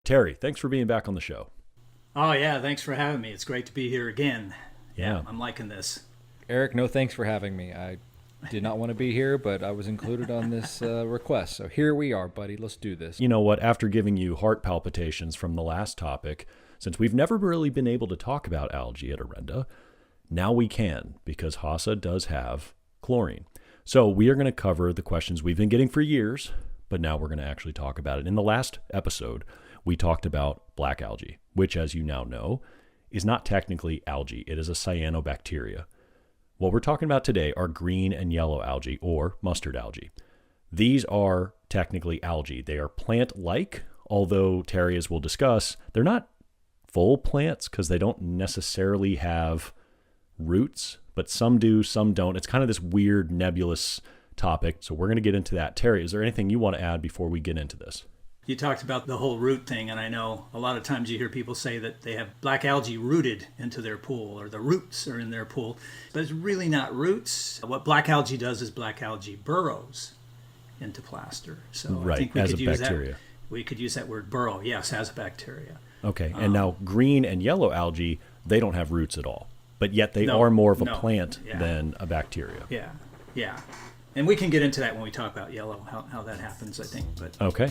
Terry, thanks for being back on the show. Oh, yeah. Thanks for having me. It's great to be here again. Yeah. I'm liking this. Eric, no thanks for having me. I did not want to be here, but I was included on this request. So here we are, buddy. Let's do this. You know what? After giving you heart palpitations from the last topic, since we've never really been able to talk about algae at Orenda, now we can, because HASA does have chlorine. So we are going to cover the questions we've been getting for years, but now we're going to actually talk about it. In the last episode, we talked about black algae, which, as you now know, is not technically algae. It is a cyanobacteria. What we're talking about today are green and yellow algae, or mustard algae. These are technically algae. They are plant-like, although, Terry, as we'll discuss, they're not full plants because they don't necessarily have roots, but some do, some don't. It's kind of this weird nebulous topic. So we're going to get into that. Terry, is there anything you want to add before we get into this? You talked about the whole root thing, and I know a lot of times you hear people say that they have black algae rooted into their pool, or the roots are in their pool. But it's really not roots. What black algae does is black algae burrows into plaster. So right, I think we as could a use bacteria. We could use that word burrow, yes, as a bacteria. Okay, and now green and yellow algae, they don't have roots at all. But yet they are more of a plant than a bacteria. Yeah. And we can get into that when we talk about yellow, how that happens, I think. But okay,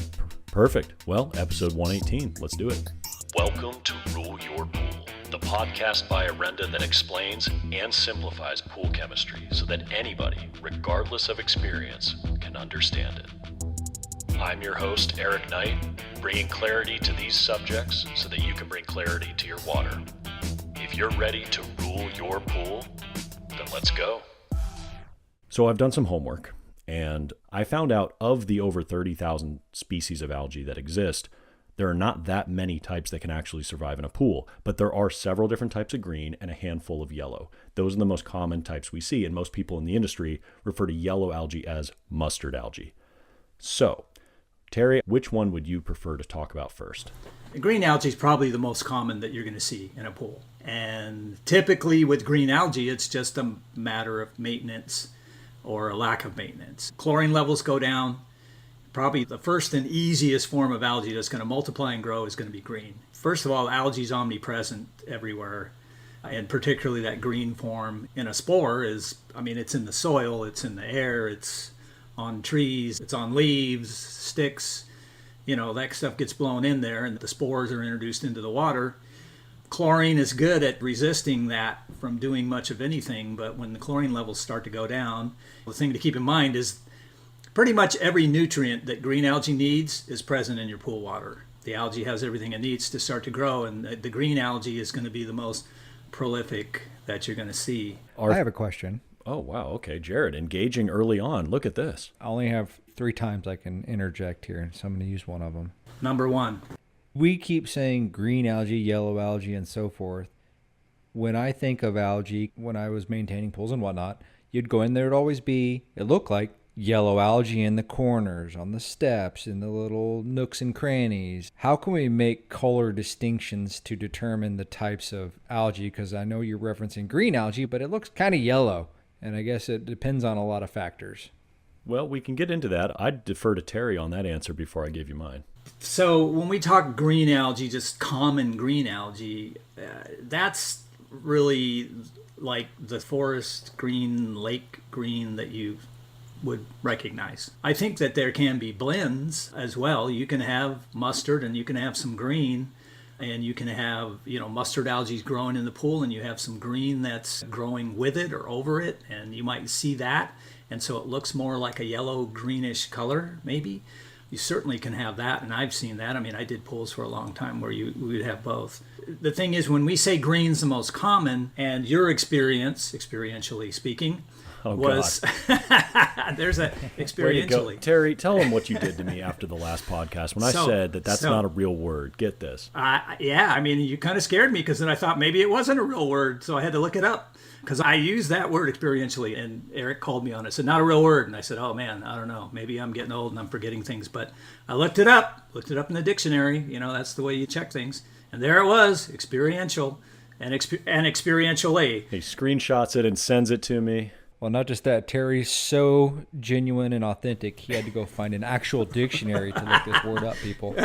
perfect. Well, episode 118, let's do it. Welcome to Rule Your Pool, the podcast by Orenda that explains and simplifies pool chemistry so that anybody, regardless of experience, can understand it. I'm your host, Eric Knight, bringing clarity to these subjects so that you can bring clarity to your water. If you're ready to rule your pool, then let's go. So I've done some homework, and I found out of the over 30,000 species of algae that exist, there are not that many types that can actually survive in a pool, but there are several different types of green and a handful of yellow. Those are the most common types we see, and most people in the industry refer to yellow algae as mustard algae. So, Terry, which one would you prefer to talk about first? Green algae is probably the most common that you're going to see in a pool. And typically with green algae, it's just a matter of maintenance or a lack of maintenance. Chlorine levels go down. Probably the first and easiest form of algae that's going to multiply and grow is going to be green. First of all, algae is omnipresent everywhere, and particularly that green form in a spore is, it's in the soil, it's in the air, it's on trees, it's on leaves, sticks. That stuff gets blown in there and the spores are introduced into the water. Chlorine is good at resisting that from doing much of anything, but when the chlorine levels start to go down, the thing to keep in mind is pretty much every nutrient that green algae needs is present in your pool water. The algae has everything it needs to start to grow, and the green algae is going to be the most prolific that you're going to see. I have a question. Oh, wow. Okay, Jared, engaging early on. Look at this. I only have 3 times I can interject here, so I'm going to use one of them. Number 1. We keep saying green algae, yellow algae, and so forth. When I think of algae, when I was maintaining pools and whatnot, you'd go in there, it'd always be, it looked like yellow algae in the corners, on the steps, in the little nooks and crannies. How can we make color distinctions to determine the types of algae? Because I know you're referencing green algae, but it looks kind of yellow. And I guess it depends on a lot of factors. Well, we can get into that. I'd defer to Terry on that answer before I give you mine. So when we talk green algae, just common green algae, that's really like the forest green, lake green that you would recognize. I think that there can be blends as well. You can have mustard and you can have some green, and you can have, mustard algae growing in the pool and you have some green that's growing with it or over it, and you might see that. And so it looks more like a yellow greenish color, maybe. You certainly can have that, and I've seen that. I did pools for a long time where we would have both. The thing is, when we say green's the most common, and your experience, experientially speaking, was there's a experientially. Terry, tell them what you did to me after the last podcast when I said that's not a real word. Get this. You kind of scared me because then I thought maybe it wasn't a real word, so I had to look it up. Because I used that word experientially, and Eric called me on it. Said, not a real word. And I said, oh, man, I don't know. Maybe I'm getting old and I'm forgetting things. But I looked it up in the dictionary. That's the way you check things. And there it was, experiential and experientially. He screenshots it and sends it to me. Well, not just that. Terry's so genuine and authentic, he had to go find an actual dictionary to look this word up, people.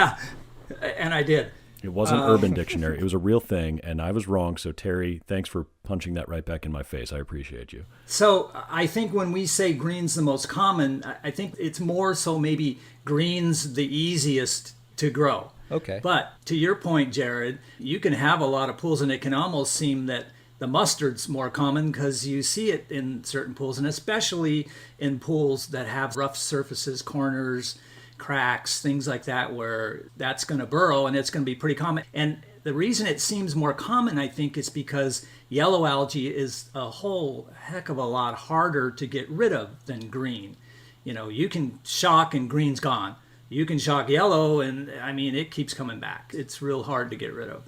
And I did. It wasn't Urban Dictionary. It was a real thing, and I was wrong. So, Terry, thanks for punching that right back in my face. I appreciate you. So I think when we say green's the most common, I think it's more so maybe green's the easiest to grow. Okay. But to your point, Jared, you can have a lot of pools, and it can almost seem that the mustard's more common because you see it in certain pools, and especially in pools that have rough surfaces, corners, cracks, things like that, where that's going to burrow and it's going to be pretty common. And the reason it seems more common, I think, is because yellow algae is a whole heck of a lot harder to get rid of than green. You know, you can shock and green's gone. You can shock yellow and, I mean, it keeps coming back. It's real hard to get rid of.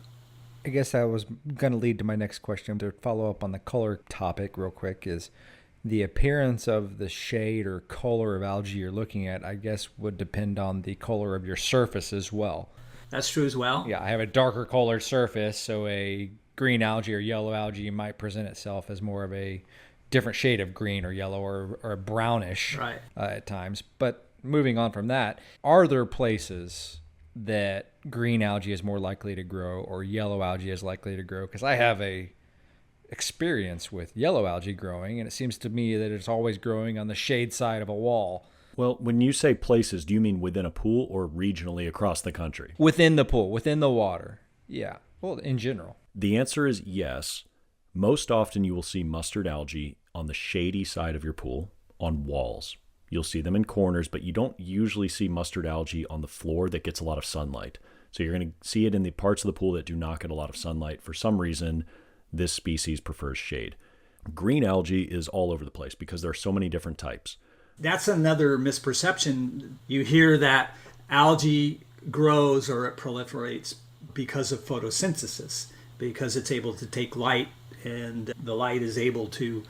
I guess that was going to lead to my next question. To follow up on the color topic real quick, is the appearance of the shade or color of algae you're looking at, I guess, would depend on the color of your surface as well. That's true as well. Yeah, I have a darker colored surface, so a green algae or yellow algae might present itself as more of a different shade of green or yellow or a brownish Right. At times. But moving on from that, are there places that green algae is more likely to grow or yellow algae is likely to grow? Because I have a experience with yellow algae growing, and it seems to me that it's always growing on the shade side of a wall. Well, when you say places, do you mean within a pool or regionally across the country? Within the pool, within the water. Yeah. Well, in general. The answer is yes. Most often you will see mustard algae on the shady side of your pool, on walls. You'll see them in corners, but you don't usually see mustard algae on the floor that gets a lot of sunlight. So you're going to see it in the parts of the pool that do not get a lot of sunlight. For some reason, this species prefers shade. Green algae is all over the place because there are so many different types. That's another misperception. You hear that algae grows or it proliferates because of photosynthesis, because it's able to take light, and the light is able to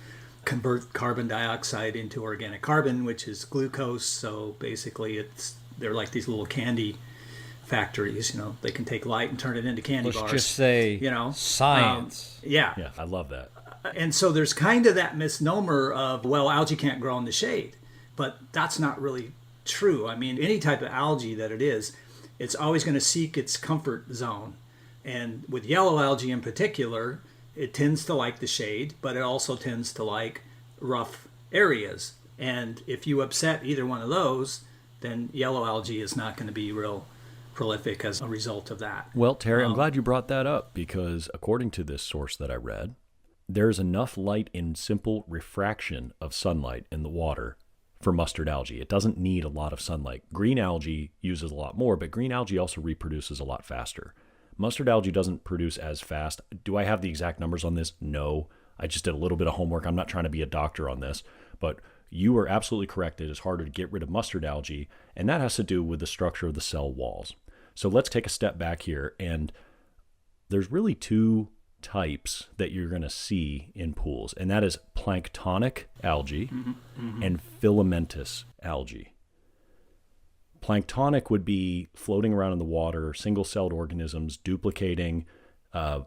convert carbon dioxide into organic carbon, which is glucose. So basically they're like these little candy factories. You know, they can take light and turn it into candy bars. Let's just say, you know, science. Yeah, I love that. And so there's kind of that misnomer of, well, algae can't grow in the shade, but that's not really true. I mean, any type of algae that it is, it's always going to seek its comfort zone. And with yellow algae in particular, it tends to like the shade, but it also tends to like rough areas. And if you upset either one of those, then yellow algae is not going to be real prolific as a result of that. Well, Terry, I'm glad you brought that up because according to this source that I read, there's enough light in simple refraction of sunlight in the water for mustard algae. It doesn't need a lot of sunlight. Green algae uses a lot more, but green algae also reproduces a lot faster. Mustard algae doesn't produce as fast. Do I have the exact numbers on this? No. I just did a little bit of homework. I'm not trying to be a doctor on this, but you are absolutely correct. It is harder to get rid of mustard algae, and that has to do with the structure of the cell walls. So let's take a step back here, and there's really two types that you're going to see in pools, and that is planktonic algae and filamentous algae. Planktonic would be floating around in the water, single-celled organisms, duplicating.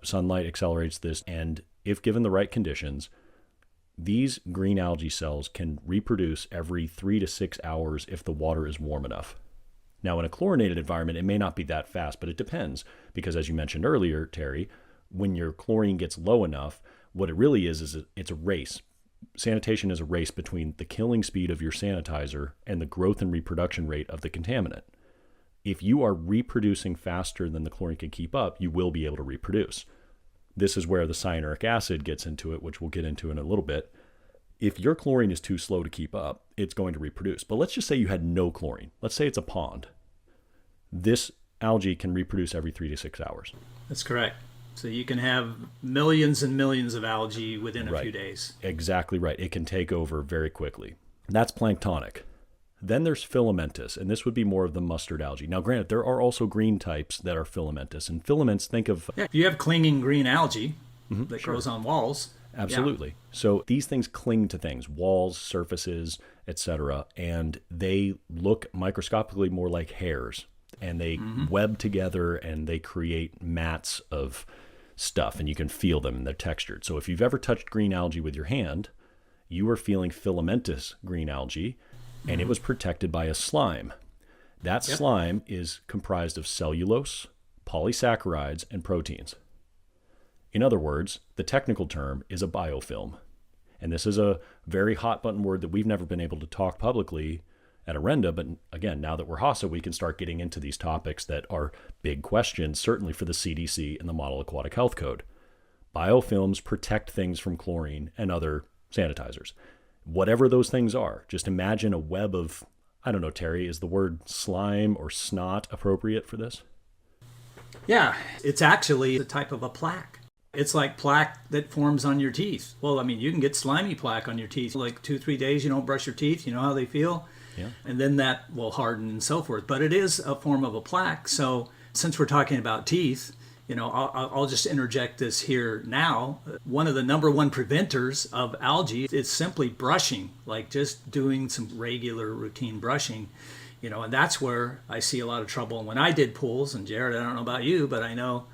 Sunlight accelerates this, and if given the right conditions, these green algae cells can reproduce every 3 to 6 hours if the water is warm enough. Now, in a chlorinated environment, it may not be that fast, but it depends, because as you mentioned earlier, Terry, when your chlorine gets low enough, what it really is it's a race. Sanitation is a race between the killing speed of your sanitizer and the growth and reproduction rate of the contaminant. If you are reproducing faster than the chlorine can keep up, you will be able to reproduce. This is where the cyanuric acid gets into it, which we'll get into in a little bit. If your chlorine is too slow to keep up, it's going to reproduce. But let's just say you had no chlorine. Let's say it's a pond. This algae can reproduce every 3 to 6 hours. That's correct. So you can have millions and millions of algae within a few days. Exactly right. It can take over very quickly. That's planktonic. Then there's filamentous, and this would be more of the mustard algae. Now, granted, there are also green types that are filamentous. And filaments, think of... Yeah, if you have clinging green algae that grows on walls... Absolutely. Yeah. So these things cling to things, walls, surfaces, etc., and they look microscopically more like hairs. And they web together, and they create mats of stuff, and you can feel them, and they're textured. So if you've ever touched green algae with your hand, you were feeling filamentous green algae, and it was protected by a slime. That Yep. slime is comprised of cellulose, polysaccharides, and proteins. In other words, the technical term is a biofilm. And this is a very hot button word that we've never been able to talk publicly at Orenda. But again, now that we're HASA, we can start getting into these topics that are big questions, certainly for the CDC and the Model Aquatic Health Code. Biofilms protect things from chlorine and other sanitizers. Whatever those things are, just imagine a web of, I don't know, Terry, is the word slime or snot appropriate for this? Yeah, it's actually a type of a plaque. It's like plaque that forms on your teeth. Well, I mean, you can get slimy plaque on your teeth. Like 2-3 days you don't brush your teeth, you know how they feel? Yeah. And then that will harden and so forth. But it is a form of a plaque. So since we're talking about teeth, you know, I'll just interject this here now. One of the number one preventers of algae is simply brushing, like just doing some regular routine brushing, you know, and that's where I see a lot of trouble. And when I did pools, and Jared, I don't know about you, but I know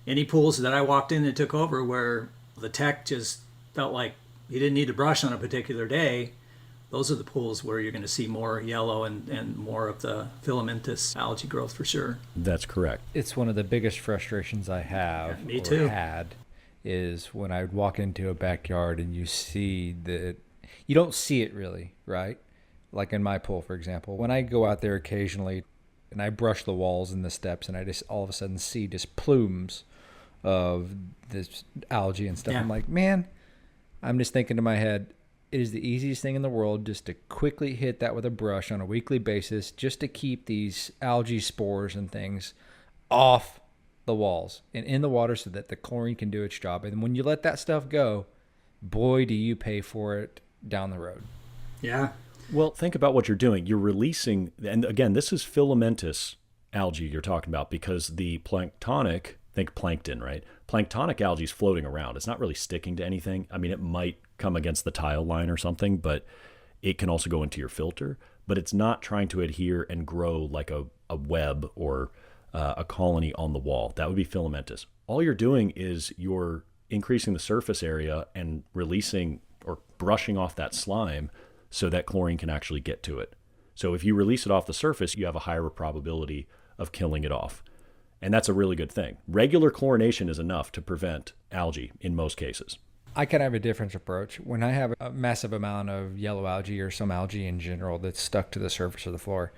any pools that I walked in and took over where the tech just felt like he didn't need to brush on a particular day, those are the pools where you're going to see more yellow and more of the filamentous algae growth for sure. That's correct. It's one of the biggest frustrations I have Yeah, me too. had is when I would walk into a backyard and you see that you don't see it really, right? Like in my pool, for example, when I go out there occasionally and I brush the walls and the steps and I just all of a sudden see just plumes of this algae and stuff. Yeah. I'm like, man, I'm just thinking to my head, it is the easiest thing in the world just to quickly hit that with a brush on a weekly basis just to keep these algae spores and things off the walls and in the water so that the chlorine can do its job. And when you let that stuff go, boy, do you pay for it down the road. Yeah. Well, think about what you're doing. You're releasing, and again, this is filamentous algae you're talking about because the planktonic, think plankton, right? Planktonic algae is floating around. It's not really sticking to anything. I mean, it might come against the tile line or something, but it can also go into your filter. But it's not trying to adhere and grow like a web or a colony on the wall. That would be filamentous. All you're doing is you're increasing the surface area and releasing or brushing off that slime so that chlorine can actually get to it. So if you release it off the surface, you have a higher probability of killing it off. And that's a really good thing. Regular chlorination is enough to prevent algae in most cases. I kind of have a different approach. When I have a massive amount of yellow algae or some algae in general that's stuck to the surface of the floor,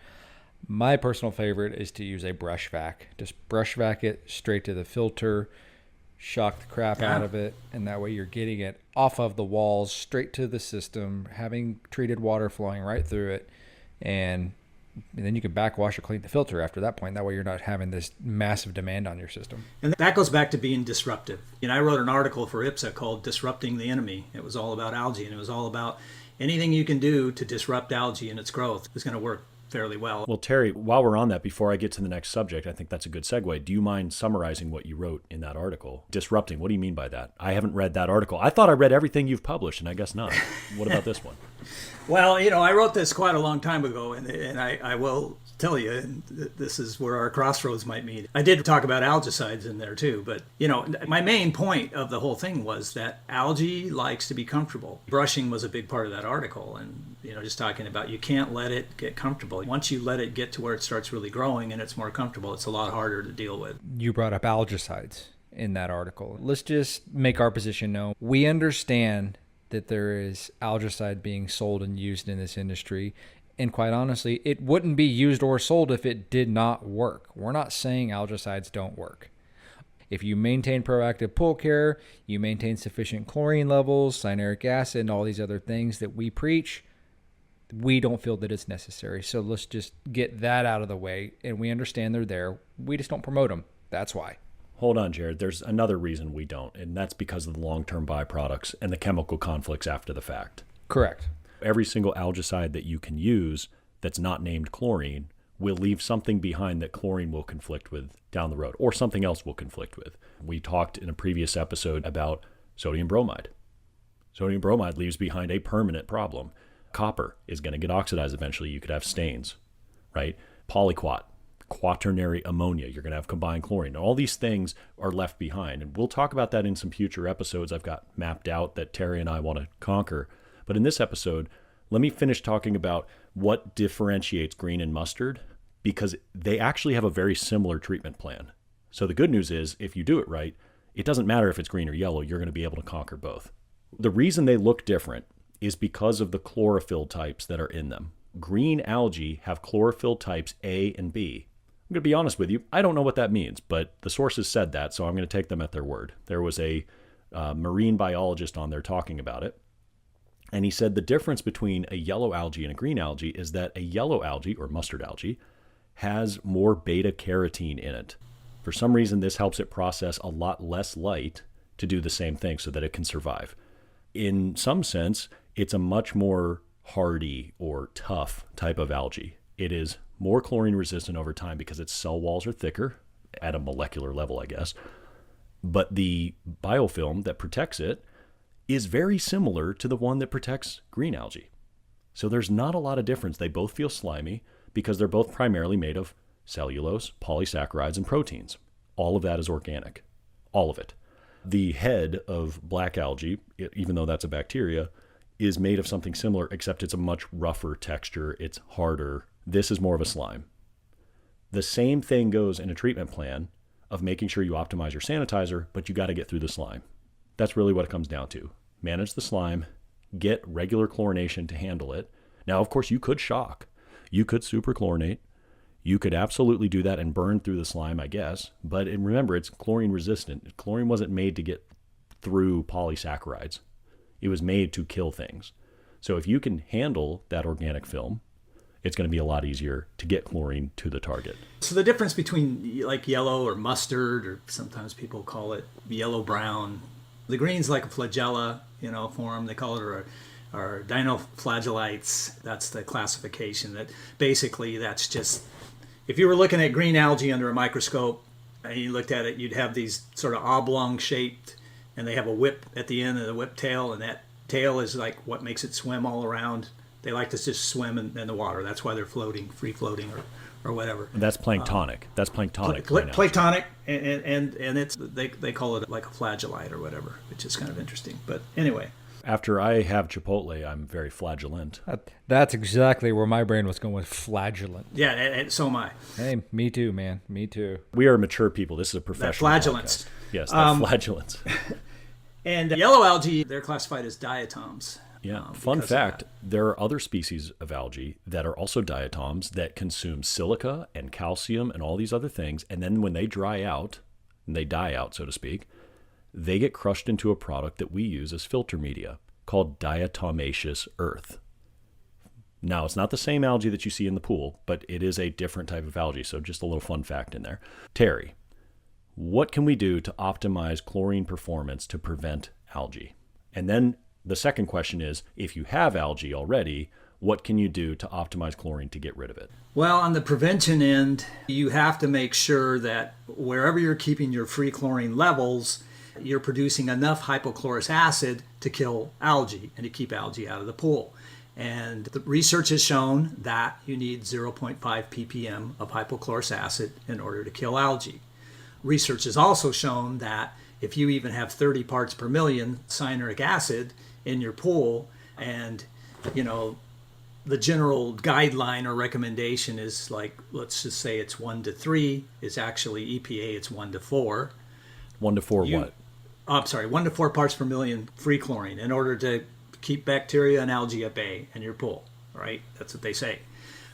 my personal favorite is to use a brush vac. Just brush vac it straight to the filter, shock the crap out of it, and that way you're getting it off of the walls, straight to the system, having treated water flowing right through it, and then you can backwash or clean the filter after that point. That way you're not having this massive demand on your system. And that goes back to being disruptive. And I wrote an article for IPSA called Disrupting the Enemy. It was all about algae, and it was all about anything you can do to disrupt algae and its growth is going to work fairly well. Well, Terry, while we're on that, before I get to the next subject, I think that's a good segue. Do you mind summarizing what you wrote in that article? Disrupting, what do you mean by that? I haven't read that article. I thought I read everything you've published, and I guess not. What about this one? Well, you know, I wrote this quite a long time ago, and I will tell you, and this is where our crossroads might meet. I did talk about algaecides in there too, but, you know, my main point of the whole thing was that algae likes to be comfortable. Brushing was a big part of that article, and, you know, just talking about you can't let it get comfortable. Once you let it get to where it starts really growing and it's more comfortable, it's a lot harder to deal with. You brought up algaecides in that article. Let's just make our position known. We understand that there is algaecide being sold and used in this industry. And quite honestly, it wouldn't be used or sold if it did not work. We're not saying algaecides don't work. If you maintain proactive pool care, you maintain sufficient chlorine levels, cyanuric acid, and all these other things that we preach, we don't feel that it's necessary. So let's just get that out of the way. And we understand they're there. We just don't promote them. That's why. Hold on, Jared. There's another reason we don't, and that's because of the long-term byproducts and the chemical conflicts after the fact. Correct. Every single algaecide that you can use that's not named chlorine will leave something behind that chlorine will conflict with down the road, or something else will conflict with. We talked in a previous episode about sodium bromide. Sodium bromide leaves behind a permanent problem. Copper is going to get oxidized eventually. You could have stains, right? Polyquat, quaternary ammonia, you're going to have combined chlorine. All these things are left behind, and we'll talk about that in some future episodes I've got mapped out that Terry and I want to conquer. But in this episode, let me finish talking about what differentiates green and mustard because they actually have a very similar treatment plan. So the good news is, if you do it right, it doesn't matter if it's green or yellow, you're going to be able to conquer both. The reason they look different is because of the chlorophyll types that are in them. Green algae have chlorophyll types A and B. I'm going to be honest with you, I don't know what that means, but the sources said that, so I'm going to take them at their word. There was a marine biologist on there talking about it, and he said the difference between a yellow algae and a green algae is that a yellow algae, or mustard algae, has more beta carotene in it. For some reason, this helps it process a lot less light to do the same thing so that it can survive. In some sense, it's a much more hardy or tough type of algae. It is more chlorine resistant over time because its cell walls are thicker at a molecular level, I guess. But the biofilm that protects it is very similar to the one that protects green algae. So there's not a lot of difference. They both feel slimy because they're both primarily made of cellulose, polysaccharides, and proteins. All of that is organic. All of it. The head of black algae, even though that's a bacteria, is made of something similar, except it's a much rougher texture. It's harder. This is more of a slime. The same thing goes in a treatment plan of making sure you optimize your sanitizer, but you got to get through the slime. That's really what it comes down to. Manage the slime, get regular chlorination to handle it. Now, of course, you could shock. You could superchlorinate. You could absolutely do that and burn through the slime, I guess. But remember, it's chlorine resistant. Chlorine wasn't made to get through polysaccharides. It was made to kill things. So if you can handle that organic film, it's going to be a lot easier to get chlorine to the target. So the difference between like yellow or mustard, or sometimes people call it yellow-brown, the green's like a flagella, form, they call it, or dinoflagellates. That's the classification. That basically, that's just, if you were looking at green algae under a microscope and you looked at it, you'd have these sort of oblong shaped, and they have a whip at the end of the whip tail, and that tail is like what makes it swim all around. They like to just swim in the water. That's why they're floating, free floating, or whatever. And that's planktonic. That's planktonic. Planktonic, and it's they call it like a flagellite or whatever, which is kind of interesting. But anyway. After I have Chipotle, I'm very flagellant. That's exactly where my brain was going, with flagellant. Yeah, and so am I. Hey, me too, man. Me too. We are mature people. This is a professional flagellants. podcast. Yes, flagellants. And yellow algae, they're classified as diatoms. Yeah. Fun fact, there are other species of algae that are also diatoms that consume silica and calcium and all these other things. And then when they dry out, and they die out, so to speak, they get crushed into a product that we use as filter media called diatomaceous earth. Now, it's not the same algae that you see in the pool, but it is a different type of algae. So just a little fun fact in there. Terry, what can we do to optimize chlorine performance to prevent algae? And then the second question is, if you have algae already, what can you do to optimize chlorine to get rid of it? Well, on the prevention end, you have to make sure that wherever you're keeping your free chlorine levels, you're producing enough hypochlorous acid to kill algae and to keep algae out of the pool. And the research has shown that you need 0.5 ppm of hypochlorous acid in order to kill algae. Research has also shown that if you even have 30 parts per million cyanuric acid in your pool, and the general guideline or recommendation is like, let's just say it's 1 to 3, is actually EPA, it's 1 to 4. 1 to 4 what? I'm sorry, 1 to 4 parts per million free chlorine in order to keep bacteria and algae at bay in your pool, right? That's what they say.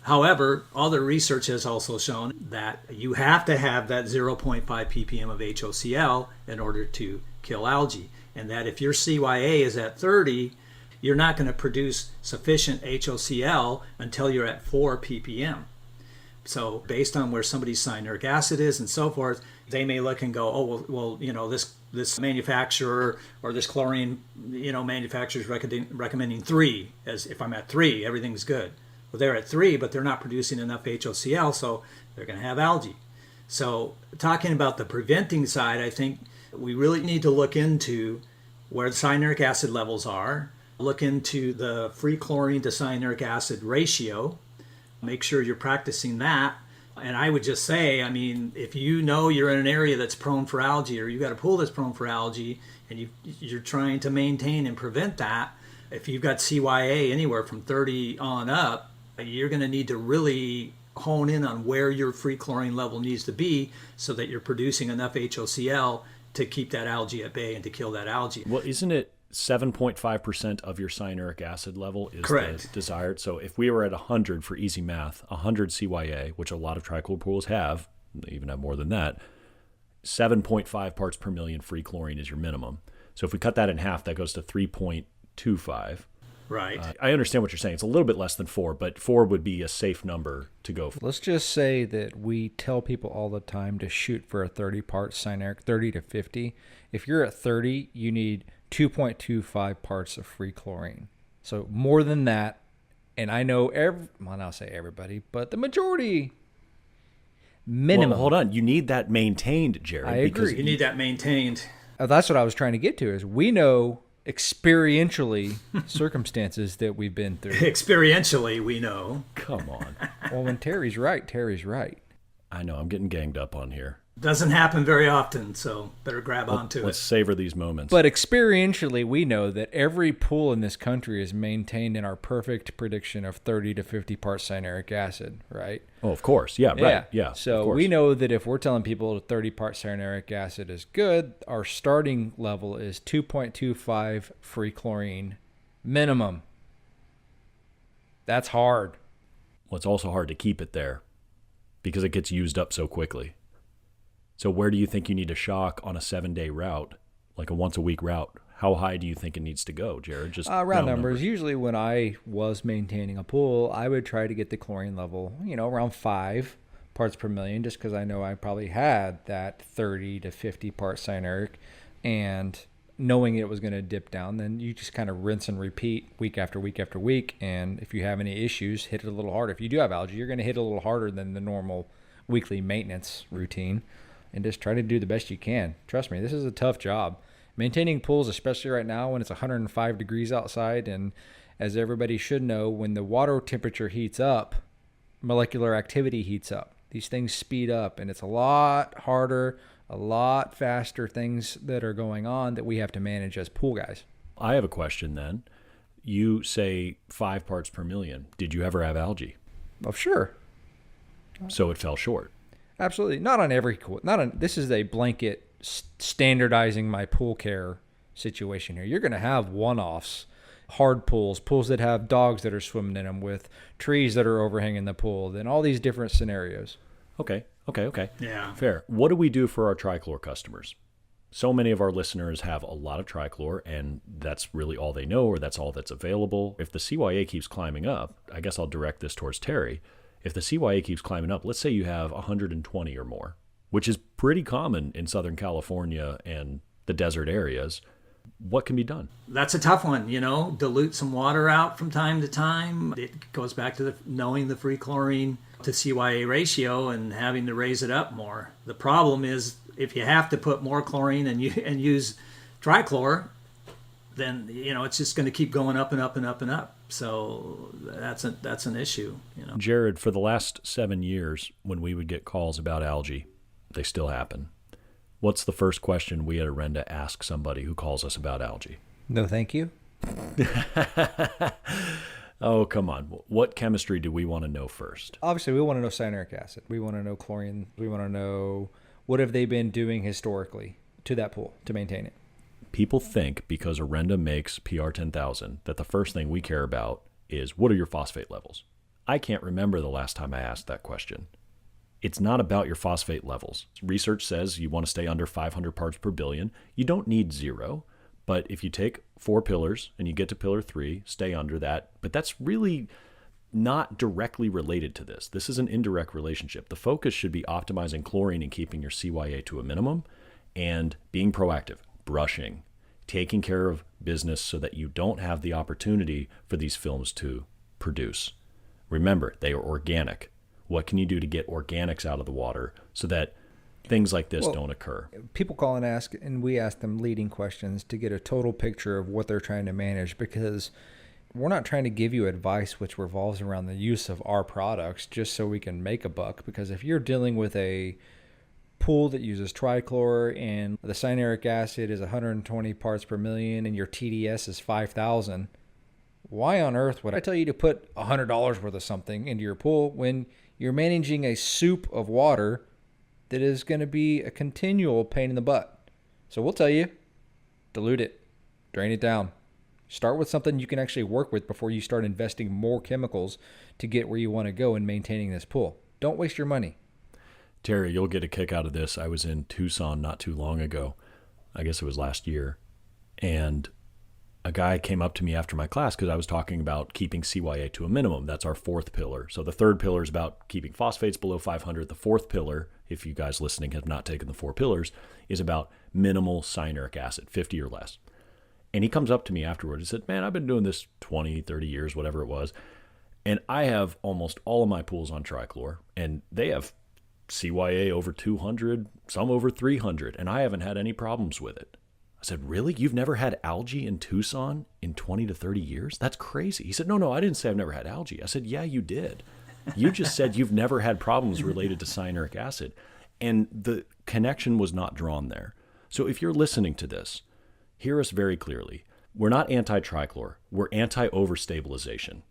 However, other research has also shown that you have to have that 0.5 ppm of HOCl in order to kill algae, and that if your CYA is at 30, you're not going to produce sufficient HOCl until you're at 4 ppm. So based on where somebody's cyanuric acid is and so forth, they may look and go, well, this manufacturer or this chlorine, manufacturer is recommending 3. As if I'm at 3, everything's good. Well, they're at 3, but they're not producing enough HOCl, so they're going to have algae. So talking about the preventing side, I think we really need to look into where the cyanuric acid levels are, look into the free chlorine to cyanuric acid ratio, make sure you're practicing that. And I would just say, if you're in an area that's prone for algae, or you've got a pool that's prone for algae, and you're trying to maintain and prevent that, if you've got CYA anywhere from 30 on up, you're going to need to really hone in on where your free chlorine level needs to be so that you're producing enough HOCl to keep that algae at bay and to kill that algae. Well, isn't it 7.5% of your cyanuric acid level is Correct. the desired? So if we were at 100 for easy math, 100 CYA, which a lot of trichlor pools have, they even have more than that, 7.5 parts per million free chlorine is your minimum. So if we cut that in half, that goes to 3.25. Right. I understand what you're saying. It's a little bit less than 4, but 4 would be a safe number to go for. Let's just say that we tell people all the time to shoot for a 30 parts cyanuric, 30 to 50. If you're at 30, you need 2.25 parts of free chlorine. So more than that, and I know I'll say everybody, but the majority minimum. Well, hold on. You need that maintained, Jared. I because agree. You need that maintained. That's what I was trying to get to, is we know experientially circumstances that we've been through. Experientially, we know. Come on. Well, when Terry's right, Terry's right. I know. I'm getting ganged up on here. Doesn't happen very often, so better grab onto Let's it. savor these moments. But experientially, we know that every pool in this country is maintained in our perfect prediction of 30 to 50 parts cyanuric acid, right? Oh, of course. Yeah, right. Yeah. So of course. we know that if we're telling people 30 parts cyanuric acid is good, our starting level is 2.25 free chlorine minimum. That's hard. Well, it's also hard to keep it there because it gets used up so quickly. So where do you think you need to shock on a 7-day route, like a once-a-week route? How high do you think it needs to go, Jared? Just Round numbers. Usually when I was maintaining a pool, I would try to get the chlorine level, around 5 parts per million, just because I know I probably had that 30 to 50 parts cyanuric. And knowing it was going to dip down, then you just kind of rinse and repeat week after week after week. And if you have any issues, hit it a little harder. If you do have algae, you're going to hit it a little harder than the normal weekly maintenance routine. And just try to do the best you can. Trust me, this is a tough job. Maintaining pools, especially right now when it's 105 degrees outside, and as everybody should know, when the water temperature heats up, molecular activity heats up. These things speed up, and it's a lot harder, a lot faster things that are going on that we have to manage as pool guys. I have a question then. You say 5 parts per million. Did you ever have algae? Oh, sure. So it fell short. Absolutely. This is a blanket standardizing my pool care situation here. You're going to have one-offs, hard pools that have dogs that are swimming in them, with trees that are overhanging the pool, then all these different scenarios. Okay. Yeah. Fair. What do we do for our trichlor customers? So many of our listeners have a lot of trichlor, and that's really all they know, or that's all that's available. If the CYA keeps climbing up, I guess I'll direct this towards Terry. If the CYA keeps climbing up, let's say you have 120 or more, which is pretty common in Southern California and the desert areas, what can be done? That's a tough one, dilute some water out from time to time. It goes back to knowing the free chlorine to CYA ratio and having to raise it up more. The problem is if you have to put more chlorine and use trichlor, then it's just going to keep going up and up and up and up. So that's an issue. Jared, for the last 7 years, when we would get calls about algae, they still happen. What's the first question we at Orenda ask somebody who calls us about algae? No, thank you. Oh, come on. What chemistry do we want to know first? Obviously, we want to know cyanuric acid. We want to know chlorine. We want to know what have they been doing historically to that pool to maintain it. People think because Orenda makes PR10,000 that the first thing we care about is what are your phosphate levels? I can't remember the last time I asked that question. It's not about your phosphate levels. Research says you want to stay under 500 parts per billion. You don't need 0, but if you take 4 pillars and you get to pillar 3, stay under that. But that's really not directly related to this. This is an indirect relationship. The focus should be optimizing chlorine and keeping your CYA to a minimum and being proactive, brushing, taking care of business so that you don't have the opportunity for these films to produce. Remember, they are organic. What can you do to get organics out of the water so that things like this don't occur? People call and ask, and we ask them leading questions to get a total picture of what they're trying to manage, because we're not trying to give you advice which revolves around the use of our products just so we can make a buck. Because if you're dealing with a pool that uses trichlor and the cyanuric acid is 120 parts per million and your TDS is 5,000, why on earth would I tell you to put $100 worth of something into your pool when You're managing a soup of water that is going to be a continual pain in the butt. So we'll tell you, dilute it, drain it down. Start with something you can actually work with before you start investing more chemicals to get where you want to go in maintaining this pool. Don't waste your money. Terry, you'll get a kick out of this. I was in Tucson not too long ago. I guess it was last year. And a guy came up to me after my class because I was talking about keeping CYA to a minimum. That's our fourth pillar. So the third pillar is about keeping phosphates below 500. The fourth pillar, if you guys listening have not taken the 4 pillars, is about minimal cyanuric acid, 50 or less. And he comes up to me afterwards and said, man, I've been doing this 20, 30 years, whatever it was. And I have almost all of my pools on trichlor, and they have CYA over 200, some over 300, and I haven't had any problems with it. I said, really? You've never had algae in Tucson in 20 to 30 years? That's crazy. He said, no, I didn't say I've never had algae. I said, yeah, you did. You just said you've never had problems related to cyanuric acid. And the connection was not drawn there. So if you're listening to this, hear us very clearly. We're not anti-trichlor. We're anti-overstabilization.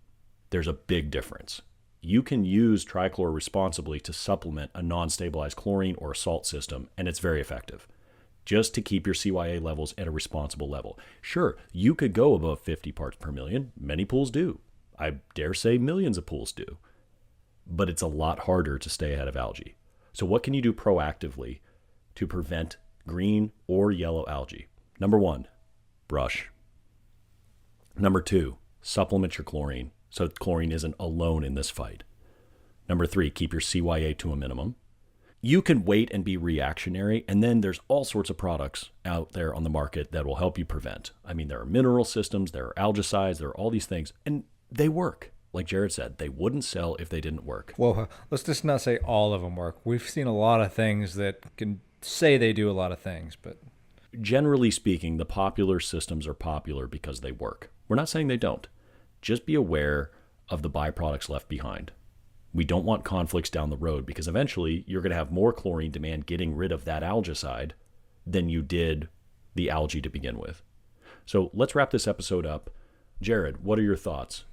There's a big difference. You can use trichlor responsibly to supplement a non-stabilized chlorine or a salt system, and it's very effective, just to keep your CYA levels at a responsible level. Sure, you could go above 50 parts per million. Many pools do. I dare say millions of pools do. But it's a lot harder to stay ahead of algae. So what can you do proactively to prevent green or yellow algae? Number 1, brush. Number 2, supplement your chlorine so chlorine isn't alone in this fight. Number 3, keep your CYA to a minimum. You can wait and be reactionary, and then there's all sorts of products out there on the market that will help you prevent. I mean, there are mineral systems, there are algaecides, there are all these things, and they work. Like Jared said, they wouldn't sell if they didn't work. Well, let's just not say all of them work. We've seen a lot of things that can say they do a lot of things, but generally speaking, the popular systems are popular because they work. We're not saying they don't. Just be aware of the byproducts left behind. We don't want conflicts down the road because eventually you're going to have more chlorine demand getting rid of that algaecide than you did the algae to begin with. So let's wrap this episode up. Jared, what are your thoughts?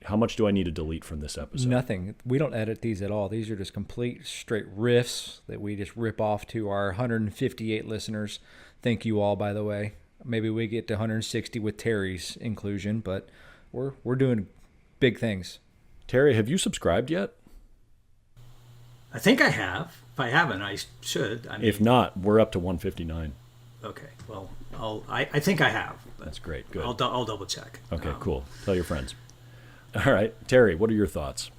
How much do I need to delete from this episode? Nothing. We don't edit these at all. These are just complete straight riffs that we just rip off to our 158 listeners. Thank you all, by the way. Maybe we get to 160 with Terry's inclusion, but we're doing big things. Terry, have you subscribed yet? I think I have. If I haven't, I should. If not, we're up to 159. Okay. Well, I think I have. That's great. Good. I'll double check. Okay, cool. Tell your friends. All right. Terry, what are your thoughts?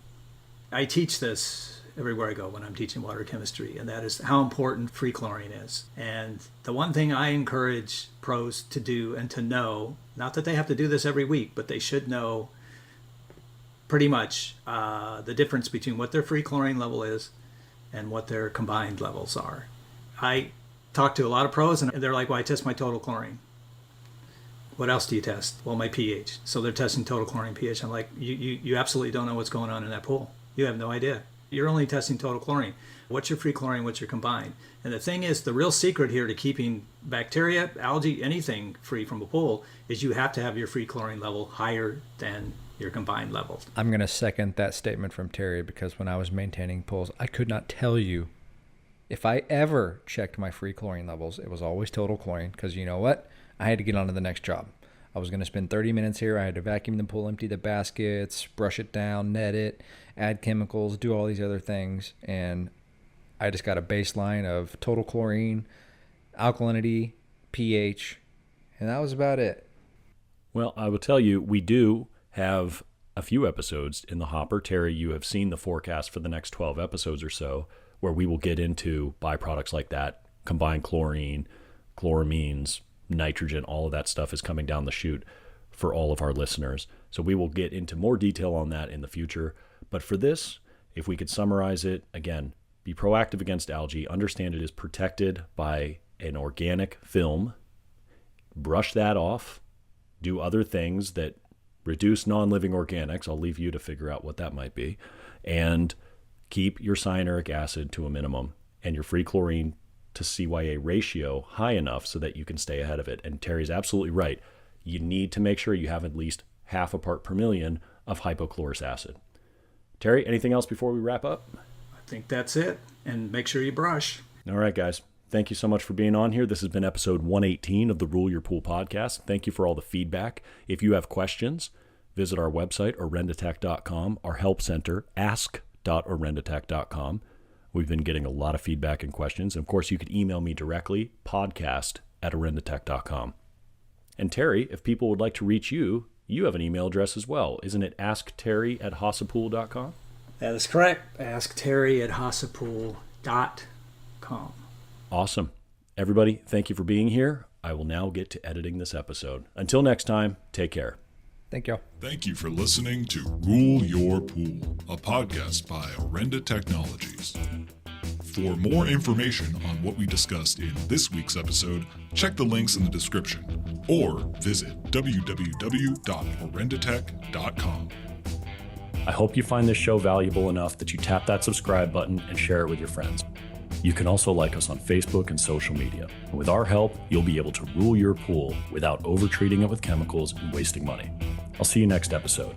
I teach this everywhere I go when I'm teaching water chemistry, and that is how important free chlorine is. And the one thing I encourage pros to do and to know, not that they have to do this every week, but they should know pretty much the difference between what their free chlorine level is and what their combined levels are. I talk to a lot of pros, and they're like, well, I test my total chlorine. What else do you test? Well, my pH. So they're testing total chlorine pH. I'm like, you absolutely don't know what's going on in that pool. You have no idea. You're only testing total chlorine. What's your free chlorine? What's your combined? And the thing is, the real secret here to keeping bacteria, algae, anything free from a pool is you have to have your free chlorine level higher than your combined level. I'm going to second that statement from Terry because when I was maintaining pools, I could not tell you if I ever checked my free chlorine levels. It was always total chlorine because you know what? I had to get on to the next job. I was going to spend 30 minutes here. I had to vacuum the pool, empty the baskets, brush it down, net it, add chemicals, do all these other things. And I just got a baseline of total chlorine, alkalinity, pH, and that was about it. Well, I will tell you, we do have a few episodes in the hopper. Terry, you have seen the forecast for the next 12 episodes or so, where we will get into byproducts like that, combined chlorine, chloramines, nitrogen, all of that stuff is coming down the chute for all of our listeners. So we will get into more detail on that in the future. But for this, if we could summarize it, again, be proactive against algae, understand it is protected by an organic film, brush that off, do other things that reduce non-living organics. I'll leave you to figure out what that might be. And keep your cyanuric acid to a minimum and your free chlorine to CYA ratio high enough so that you can stay ahead of it. And Terry's absolutely right. You need to make sure you have at least half a part per million of hypochlorous acid. Terry, anything else before we wrap up? I think that's it. And make sure you brush. All right, guys. Thank you so much for being on here. This has been episode 118 of the Rule Your Pool podcast. Thank you for all the feedback. If you have questions, visit our website, orendatech.com, our help center, ask.orendatech.com. We've been getting a lot of feedback and questions. And of course, you could email me directly, podcast@orendatech.com. And Terry, if people would like to reach you, you have an email address as well. Isn't it askterry@hasapool.com? That is correct. askterry@hasapool.com. Awesome. Everybody, thank you for being here. I will now get to editing this episode. Until next time, take care. Thank y'all. Thank you for listening to Rule Your Pool, a podcast by Orenda Technologies. For more information on what we discussed in this week's episode, check the links in the description or visit www.orendatech.com. I hope you find this show valuable enough that you tap that subscribe button and share it with your friends. You can also like us on Facebook and social media. And with our help, you'll be able to rule your pool without over-treating it with chemicals and wasting money. I'll see you next episode.